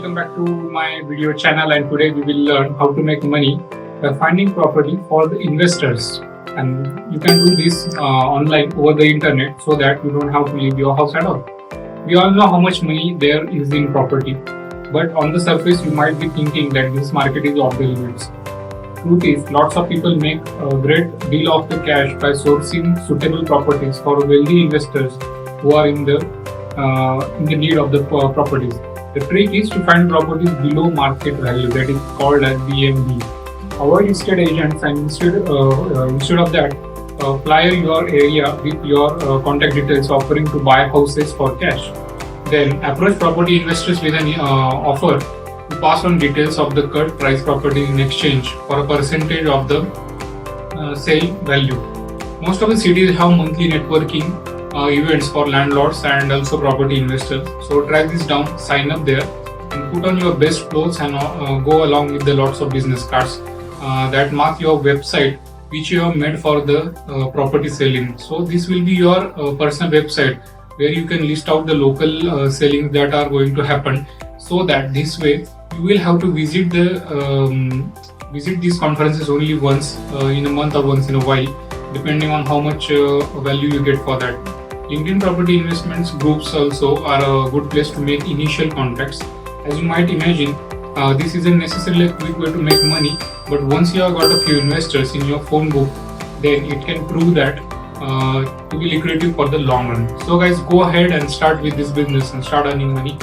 welcome back to my video channel, and today we will learn how to make money by finding property for the investors. And you can do this online over the internet so that you don't have to leave your house at all. We all know how much money there is in property, but on the surface you might be thinking that this market is off the limits. Truth is, lots of people make a great deal of the cash by sourcing suitable properties for wealthy investors who are in the need of the properties. The trick is to find properties below market value, that is called as BMV. Avoid estate agents, and instead of that, flyer your area with your contact details offering to buy houses for cash. Then approach property investors with an offer to pass on details of the cut price property in exchange for a percentage of the sale value. Most of the cities have monthly networking events for landlords and also property investors. So track this down, sign up there, and put on your best clothes and go along with the lots of business cards that mark your website which you have made for the property selling. So this will be your personal website where you can list out the local sellings that are going to happen, so that this way you will have to visit these conferences only once in a month or once in a while, depending on how much value you get for that. LinkedIn property investments groups also are a good place to make initial contacts. As you might imagine, this isn't necessarily a quick way to make money, but once you have got a few investors in your phone book, then it can prove that to be lucrative for the long run. So guys, go ahead and start with this business and start earning money.